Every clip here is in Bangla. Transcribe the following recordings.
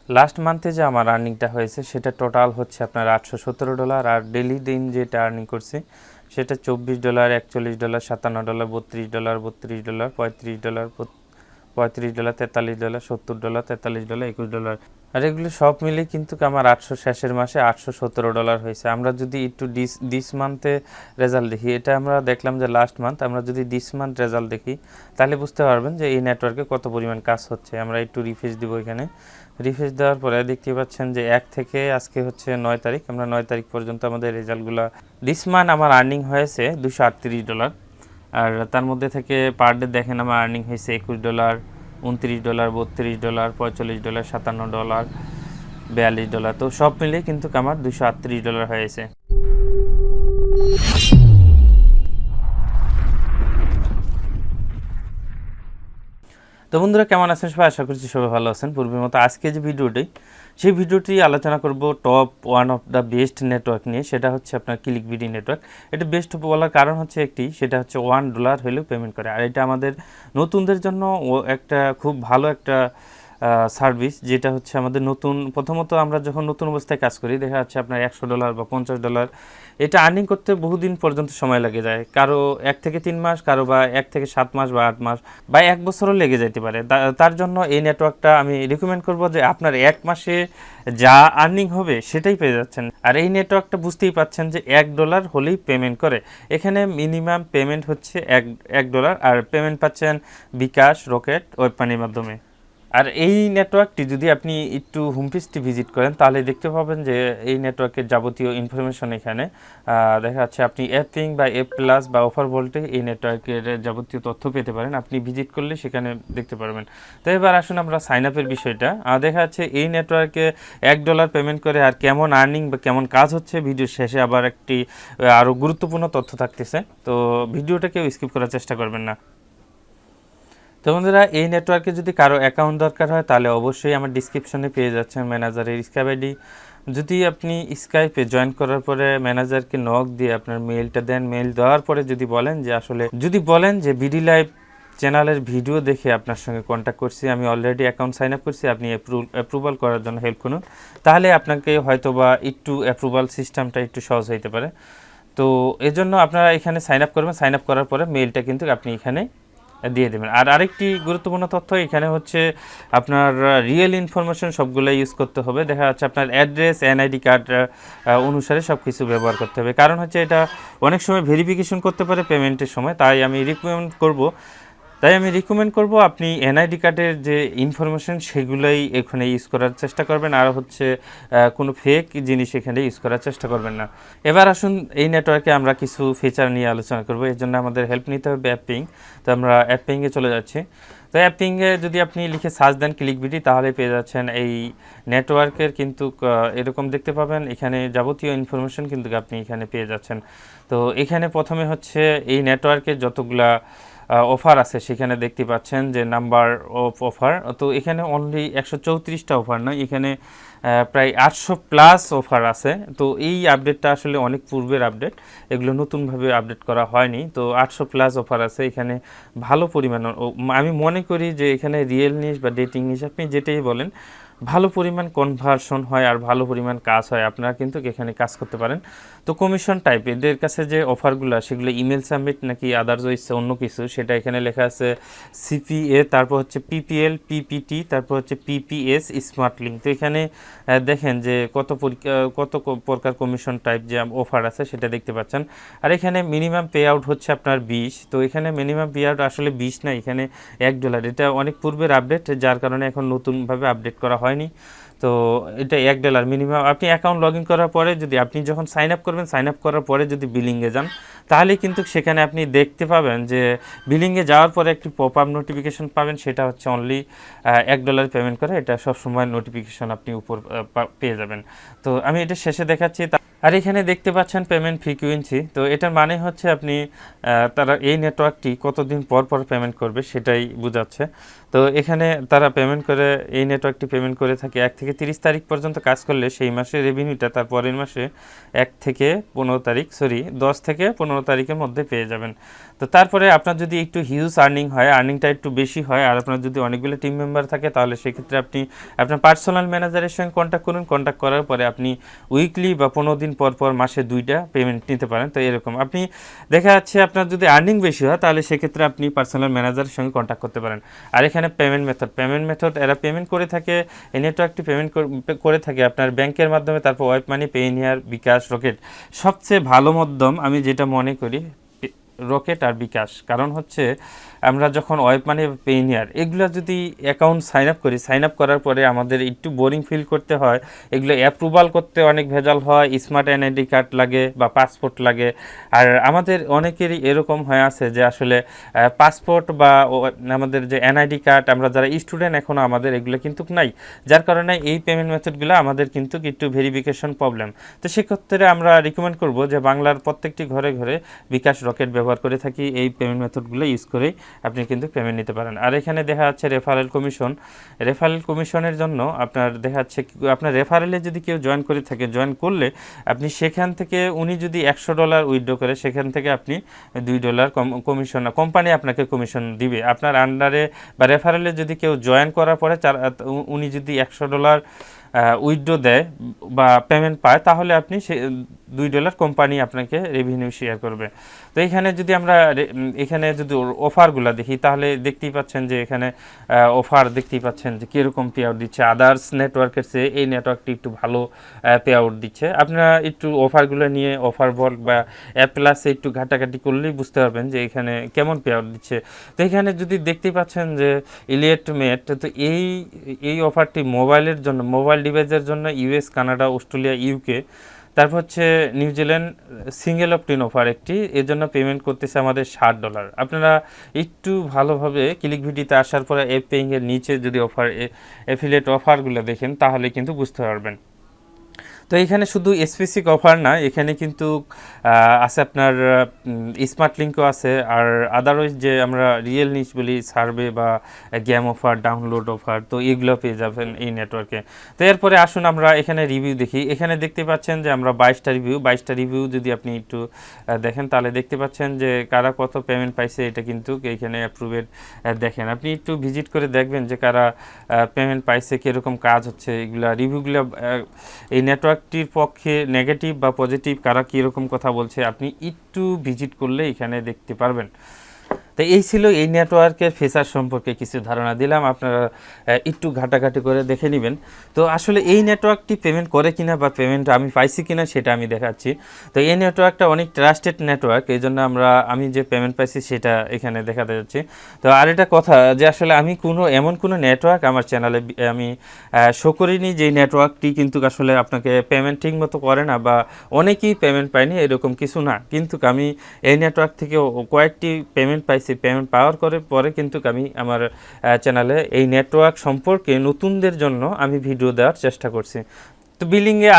লাস্ট মান্থে যে আমার আর্নিংটা হয়েছে সেটা টোটাল হচ্ছে আপনার $817, আর ডেলি দিন যেটা আর্নিং করছি সেটা $24, $41, $57, $32, $32, $35, $35, $43, $70, $43, $21, আর এগুলো সব মিলে কিন্তু আমার শেষের মাসে $817 হয়েছে। আমরা যদি একটু দিস মান্থে রেজাল্ট দেখি, এটা আমরা দেখলাম যে লাস্ট মান্থ, আমরা যদি দিস মান্থ রেজাল্ট দেখি তাহলে বুঝতে পারবেন যে এই নেটওয়ার্কে কত পরিমাণ কাজ হচ্ছে। আমরা একটু রিফ্রেশ দিব, এখানে রিফ্রেশ দেওয়ার পরে দেখতে পাচ্ছেন যে 1 থেকে আজকে হচ্ছে 9 তারিখ, আমরা 9 তারিখ পর্যন্ত আমাদের রেজাল্টগুলো দিস মান্থ আমার আর্নিং হয়েছে $238, আর তার মধ্যে থেকে পার ডে দেখেন আমার আর্নিং হয়েছে $21, $29, $32, $45, $57, $42। তো সব মিলে কিন্তু আমার $238 হয়েছে। তো বন্ধুরা কেমন আছেন সবাই? আশা করছি সবাই ভালো আছেন। পূর্বের মতো আজকে যে ভিডিওটি, সেই ভিডিওটি আলোচনা করব top one of the best network নিয়ে। সেটা হচ্ছে আপনার ক্লিকভিডি নেটওয়ার্ক। এটা বেস্ট বলার কারণ হচ্ছে সেটা হচ্ছে $1 হলেও পেমেন্ট করে, আর এটা আমাদের নতুনদের জন্য একটা খুব ভালো একটা সার্ভিস, যেটা হচ্ছে আমাদের নতুন। প্রথমত আমরা যখন নতুন অবস্থায় কাজ করি দেখা যাচ্ছে আপনার $100 বা $50 এটা আর্নিং করতে বহুদিন পর্যন্ত সময় লেগে যায়, কারো 1 থেকে 3 মাস, কারো বা 1 থেকে 7 মাস বা 8 মাস বা 1 বছরও লেগে যেতে পারে। তার জন্য এই নেটওয়ার্কটা আমি রিকমেন্ড করব যে আপনার 1 মাসে যা আর্নিং হবে সেটাই পেয়ে যাচ্ছেন। আর এই নেটওয়ার্কটা বুঝতেই পাচ্ছেন যে $1 হলেই পেমেন্ট করে। এখানে মিনিমাম পেমেন্ট হচ্ছে $1, আর পেমেন্ট পাচ্ছেন বিকাশ, রকেট, ওয়েব মানির মাধ্যমে। আর এই নেটওয়ার্কটি যদি আপনি একটু হোম পেজটি ভিজিট করেন তাহলে দেখতে পাবেন যে এই নেটওয়ার্কের যাবতীয় ইনফরমেশন এখানে দেখা যাচ্ছে। আপনি অ্যাপিং বা এপ প্লাস বা অফার ভোল্টে এই নেটওয়ার্কের যাবতীয় তথ্য পেতে পারেন, আপনি ভিজিট করলে সেখানে দেখতে পারবেন। তো এবার আসুন আমরা সাইন আপের বিষয়টা। দেখা যাচ্ছে এই নেটওয়ার্কে $1 পেমেন্ট করে আর কেমন আর্নিং বা কেমন কাজ হচ্ছে ভিডিওর শেষে আবার একটি আরও গুরুত্বপূর্ণ তথ্য থাকতেছে। তো ভিডিওটা কেউ স্কিপ করার চেষ্টা করবেন না। তো বন্ধুরা এই নেটওয়ার্কে যদি কারো অ্যাকাউন্ট দরকার হয় তাহলে অবশ্যই আমার ডিসক্রিপশনে পেয়ে যাচ্ছেন ম্যানেজারের স্কাইপ আইডি। যদি আপনি স্কাইপে জয়েন করার পরে ম্যানেজারকে নক দিয়ে আপনার মেইলটা দেন, মেইল দেওয়ার পরে যদি বলেন যে বিডি লাইভ চ্যানেলের ভিডিও দেখে আপনার সঙ্গে কন্ট্যাক্ট করছি, আমি অলরেডি অ্যাকাউন্ট সাইন আপ করছি, আপনি অ্যাপ্রুভাল করার জন্য হেল্প করুন, তাহলে আপনাকে হয়তোবা একটু অ্যাপ্রুভাল সিস্টেমটা একটু সহজ হতে পারে। তো এর জন্য আপনারা এখানে সাইন আপ করবেন, সাইন আপ করার পরে মেইলটা কিন্তু আপনি এখানে দিয়ে দেবেন। আর আরেকটি গুরুত্বপূর্ণ তথ্য এখানে হচ্ছে আপনার রিয়েল ইনফরমেশন সবগুলো ইউজ করতে হবে। দেখা যাচ্ছে আপনার অ্যাড্রেস, এনআইডি কার্ড অনুসারে সব কিছু ব্যবহার করতে হবে, কারণ হচ্ছে এটা অনেক সময় ভেরিফিকেশন করতে পারে পেমেন্টের সময়। তাই আমি রিকমেন্ড করব আপনি এনআইডি কার্ডের যে ইনফরমেশন সেগুলোই এখানে ইউজ করার চেষ্টা করবেন, আর হচ্ছে কোনো ফেক জিনিস এখানে ইউজ করার চেষ্টা করবেন না। এবার আসুন এই নেটওয়ার্কে আমরা কিছু ফিচার নিয়ে আলোচনা করব, এর জন্য আমাদের হেল্প নিতে হবে অ্যাপিং। তো আমরা অ্যাপিংয়ে চলে যাচ্ছি। তো অ্যাপিংয়ে যদি আপনি লিখে সার্চ দেন ক্লিকভিডি তাহলে পেয়ে যাচ্ছেন এই নেটওয়ার্কের কিন্তু এরকম দেখতে পাবেন। এখানে যাবতীয় ইনফরমেশন কিন্তু আপনি এখানে পেয়ে যাচ্ছেন। তো এখানে প্রথমে হচ্ছে এই নেটওয়ার্কের যতগুলা অফার আছে সেখানে দেখতে পাচ্ছেন যে নাম্বার অফ অফার। তো এখানে অনলি 134টা অফার নয়, এখানে প্রায় 800+ অফার আছে। তো এই আপডেটটা আসলে অনেক পূর্বের আপডেট, এগুলো নতুনভাবে আপডেট করা হয়নি। তো 800+ অফার আছে এখানে, ভালো পরিমাণ। আমি মনে করি যে এখানে রিয়েল নিউজ বা ডেটিং নিউজ আপনি যেটাই বলেন, ভালো পরিমাণ কনভার্সন হয় আর ভালো পরিমাণ কাজ হয়, আপনারা কিন্তু এখানে কাজ করতে পারেন। তো কমিশন টাইপ এদের কাছে যে অফারগুলো সেগুলো ইমেল সাবমিট নাকি আদার্স অন্য কিছু সেটা এখানে লেখা আছে। সিপিএ, তারপর হচ্ছে পিপিএল, পিপিটি, তারপর হচ্ছে পিপিএস, স্মার্ট লিঙ্ক। তো এখানে দেখেন যে কত প্রকার কমিশন টাইপ যে অফার আছে সেটা দেখতে পাচ্ছেন। আর এখানে মিনিমাম পে আউট হচ্ছে আপনার 20। তো এখানে মিনিমাম পে আউট আসলে 20 না, এখানে $1। এটা অনেক পূর্বের আপডেট, যার কারণে এখন নতুনভাবে আপডেট করা হয়নি। তো এটা $1 মিনিমাম। আপনি অ্যাকাউন্ট লগ ইন করার পরে যদি আপনি যখন সাইন আপ করবেন, সাইন আপ করার পরে যদি বিলিংয়ে যান তাহলে কিন্তু সেখানে আপনি দেখতে পাবেন যে বিলিংয়ে যাওয়ার পরে একটি পপ আপ নোটিফিকেশন পাবেন, সেটা হচ্ছে অনলি $1 পেমেন্ট করে। এটা সবসময় নোটিফিকেশন আপনি উপর পেয়ে যাবেন। তো আমি এটা শেষে দেখাচ্ছি। আর এখানে দেখতে পাচ্ছেন পেমেন্ট ফ্রিকুয়েন্সি, তো এটার মানে হচ্ছে আপনি তারা এই নেটওয়ার্কটি কতদিন পর পর পেমেন্ট করবে সেটাই বোঝাচ্ছে। তো এখানে তারা পেমেন্ট করে, এই নেটওয়ার্কটি পেমেন্ট করে থাকে 1 থেকে 30 তারিখ পর্যন্ত কাজ করলে সেই মাসে রেভিনিউটা তার পরের মাসে 1 থেকে 15 তারিখ 10 থেকে 15 তারিখের মধ্যে পেয়ে যাবেন। তো তারপরে আপনার যদি একটু হিউজ আর্নিং হয়, আর্নিংটা একটু বেশি হয়, আর আপনার যদি অনেকগুলো টিম মেম্বার থাকে, তাহলে সেক্ষেত্রে আপনি আপনার পার্সোনাল ম্যানেজারের সঙ্গে কন্ট্যাক্ট করুন। কন্ট্যাক্ট করার পরে আপনি উইকলি বা 15 দিন পর পর মাসে 2টা পেমেন্ট নিতে পারেন। তো এরকম আপনি দেখা যাচ্ছে আপনার যদি আর্নিং বেশি হয়, তাহলে সেক্ষেত্রে আপনি পার্সোনাল ম্যানেজারের সঙ্গে কন্ট্যাক্ট করতে পারেন। আর এখানে পেমেন্ট মেথড এরা পেমেন্ট করে থাকে, এই নেটওয়ার্কটি পেমেন্ট করে থাকে আপনার ব্যাংকের মাধ্যমে, তারপর ওয়েব মানি, পেইনিয়ার, বিকাশ, রকেট। সবচেয়ে ভালো মাধ্যম আমি যেটা মনে করি রকেট আর বিকাশ। কারণ হচ্ছে আমরা যখন ওয়েব মানি, পেইনিয়ার এগুলো যদি অ্যাকাউন্ট সাইন আপ করি, সাইন আপ করার পরে আমাদের একটু বোরিং ফিল করতে হয়, এগুলো অ্যাপ্রুভাল করতে অনেক ভেজাল হয়, স্মার্ট এনআইডি কার্ড লাগে বা পাসপোর্ট লাগে। আর আমাদের অনেকেরই এরকম হয়ে আছে যে আসলে পাসপোর্ট বা আমাদের যে এনআইডি কার্ড, আমরা যারা স্টুডেন্ট এখনও আমাদের এগুলো কিন্তু নাই, যার কারণে এই পেমেন্ট মেথডগুলো আমাদের কিন্তু একটু ভেরিফিকেশন প্রবলেম। তো সেক্ষেত্রে আমরা রিকমেন্ড করব যে বাংলার প্রত্যেকটি ঘরে ঘরে বিকাশ, রকেট ব্যবহার করে থাকি, এই পেমেন্ট মেথডগুলো ইউজ করেই আপনি কিন্তু পেমেন্ট নিতে পারেন। আর এখানে দেখা যাচ্ছে রেফারেল কমিশন। রেফারেল কমিশনের জন্য আপনার দেখা যাচ্ছে আপনার রেফারেলে যদি কেউ জয়েন করে থাকে, জয়েন করলে আপনি সেখান থেকে, উনি যদি $100 উইথড্র করে, সেখান থেকে আপনি $2 কমিশন, কোম্পানি আপনাকে কমিশন দিবে। আপনার আন্ডারে বা রেফারেলে যদি কেউ জয়েন করার পরে উনি যদি $100 উইথড্র দেয় বা পেমেন্ট পায়, তাহলে আপনি সে $2 কোম্পানি আপনাকে রেভিনিউ শেয়ার করবে। তো এখানে যদি আমরা এখানে যদি অফারগুলো দেখি, তাহলে দেখতেই পাচ্ছেন যে এখানে অফার দেখতেই পাচ্ছেন যে কীরকম পে আউট দিচ্ছে। আদার্স নেটওয়ার্কের চেয়ে এই নেটওয়ার্কটি একটু ভালো পে আউট দিচ্ছে। আপনারা একটু অফারগুলো নিয়ে অফার বল বা অ্যাপ্লাসে একটু ঘাটাঘাটি করলেই বুঝতে পারবেন যে এখানে কেমন পে আউট দিচ্ছে। তো এখানে যদি দেখতেই পাচ্ছেন যে ইলিয়েট মেট, তো এই অফারটি মোবাইলের জন্য, মোবাইল ডিভাইসের জন্য US, কানাডা, অস্ট্রেলিয়া, UK, তারপর হচ্ছে নিউজিল্যান্ড সিঙ্গেল অপটিন অফার একটি, এর জন্য পেমেন্ট করতেছে আমাদের $60। আপনারা একটু ভালোভাবে ক্লিকভিডিতে আসার পরে অ্যাপ পেইংয়ের নিচে যদি অফার, অ্যাফিলিয়েট অফারগুলো দেখেন, তাহলে কিন্তু বুঝতে পারবেন। তো এখানে শুধু স্পেসিফিক অফার না, এখানে কিন্তু আছে আপনার স্মার্ট লিঙ্কও আছে, আর আদারওয়াইজ যে আমরা রিয়েল নিচ বলি, সার্ভে বা গেম অফার, ডাউনলোড অফার, তো এগুলো পেয়ে যাবেন এই নেটওয়ার্কে। তো এরপরে আসুন আমরা এখানে রিভিউ দেখি। এখানে দেখতে পাচ্ছেন যে আমরা 22টা রিভিউ যদি আপনি একটু দেখেন, তাহলে দেখতে পাচ্ছেন যে কারা কত পেমেন্ট পাইছে, এটা কিন্তু এইখানে অ্যাপ্রুভেড দেখেন। আপনি একটু ভিজিট করে দেখবেন যে কারা পেমেন্ট পাইছে, কীরকম কাজ হচ্ছে, এগুলা রিভিউগুলো এই নেটওয়ার্কটির পক্ষে নেগেটিভ বা পজিটিভ কারা কীরকম কথা বলছে, আপনি একটু ভিজিট করলে এখানে দেখতে পারবেন। তো এই ছিল এই নেটওয়ার্কের ফিচার সম্পর্কে কিছু ধারণা দিলাম, আপনারা একটু ঘাটাঘাটি করে দেখে নেবেন। তো আসলে এই নেটওয়ার্কটি পেমেন্ট করে কিনা বা পেমেন্ট আমি পাইছি কিনা সেটা আমি দেখাচ্ছি। তো এই নেটওয়ার্কটা অনেক ট্রাস্টেড নেটওয়ার্ক, এই জন্য আমি যে পেমেন্ট পাইছি সেটা এখানে দেখাতে যাচ্ছি। তো আর একটা কথা যে আসলে আমি এমন কোনো নেটওয়ার্ক আমার চ্যানেলে আমি শো করিনি যে নেটওয়ার্কটি কিন্তু আসলে আপনাকে পেমেন্ট ঠিক মতো করে না বা অনেকেই পেমেন্ট পায়নি, এরকম কিছু না। কিন্তু আমি এই নেটওয়ার্ক থেকে কয়েকটি পেমেন্ট পাইছি। পেমেন্ট পাওয়ার পরে কিন্তু আমি আমার চ্যানেলে এই নেটওয়ার্ক সম্পর্কে নতুনদের জন্য আমি ভিডিও দেওয়ার চেষ্টা করছি। তো বিলিংয়ে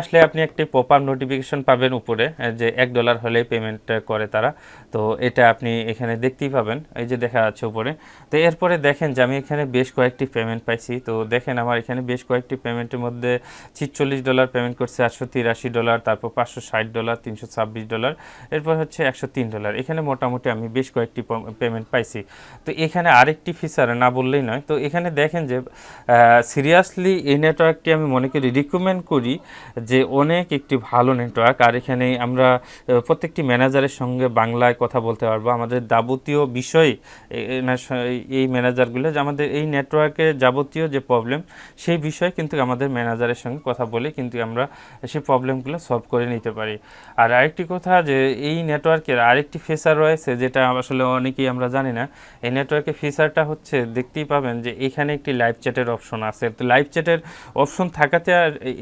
আসলে আপনি একটি পপআপ নোটিফিকেশন পাবেন উপরে যে $1 হলে পেমেন্ট করে তারা। তো এটা আপনি এখানে দেখতেই পাবেন, এই যে দেখা যাচ্ছে উপরে। তো এরপরে দেখেন যে আমি এখানে বেশ কয়েকটি পেমেন্ট পাইছি। তো দেখেন আমার এখানে বেশ কয়েকটি পেমেন্টের মধ্যে $46 পেমেন্ট করছে, $883, তারপর $560, $326, এরপর হচ্ছে $103। এখানে মোটামুটি আমি বেশ কয়েকটি পেমেন্ট পাইছি। তো এখানে আরেকটি ফিচার না বললেই নয়। তো এখানে দেখেন যে সিরিয়াসলি এই নেটওয়ার্কটি আমি মনে করি রিকমেন্ড করি যে অনেক একটি ভালো নেটওয়ার্ক। আর এখানে আমরা প্রত্যেকটি ম্যানেজারের সঙ্গে বাংলায় কথা বলতে পারবো, আমাদের যাবতীয় বিষয় এই ম্যানেজারগুলো যে আমাদের এই নেটওয়ার্কের যাবতীয় যে প্রবলেম সেই বিষয়ে কিন্তু আমাদের ম্যানেজারের সঙ্গে কথা বলে কিন্তু আমরা সেই প্রবলেমগুলো সলভ করে নিতে পারি। আর আরেকটি কথা যে এই নেটওয়ার্কের আরেকটি ফিচার রয়েছে যেটা আসলে অনেকেই আমরা জানি না। এই নেটওয়ার্কের ফিচারটা হচ্ছে দেখতেই পাবেন যে এখানে একটি লাইভ চ্যাটের অপশন আছে। তো লাইভ চ্যাটের অপশন থাকাতে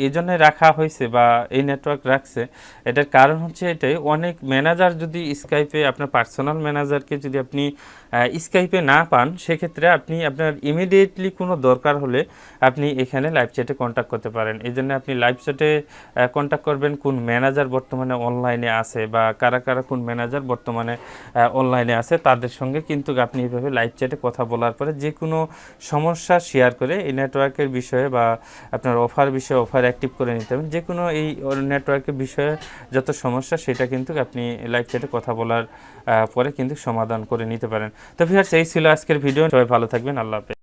এই জন্যই রাখা হয়েছে বা এই নেটওয়ার্ক রাখছে, এটার কারণ হচ্ছে এটাই, অনেক ম্যানেজার যদি স্কাইপে আপনার পার্সোনাল ম্যানেজারকে যদি আপনি স্কাইপে না পান, সেক্ষেত্রে আপনি আপনার ইমিডিয়েটলি কোনো দরকার হলে আপনি এখানে লাইভ চ্যাটে কন্ট্যাক্ট করতে পারেন। এই জন্য আপনি লাইভ চ্যাটে কন্ট্যাক্ট করবেন কোন ম্যানেজার বর্তমানে অনলাইনে আছে বা কারা কারা কোন ম্যানেজার বর্তমানে অনলাইনে আছে, তাদের সঙ্গে কিন্তু আপনি এইভাবে লাইভ চ্যাটে কথা বলার পরে যে কোনো সমস্যা শেয়ার করে এই নেটওয়ার্কের বিষয়ে বা আপনার অফার বিষয়ে অফার অ্যাক্টিভ করে নিতে হবে। যে কোনো এই নেটওয়ার্কের বিষয়ে যত সমস্যা সেটা কিন্তু আপনি লাইভ চ্যাটে কথা বলার পরে কিন্তু সমাধান করে নিতে পারেন। তো ভিউয়ার্স, এই ছিল আজকের ভিডিও। সবাই ভালো থাকবেন। আল্লাহ হাফেজ।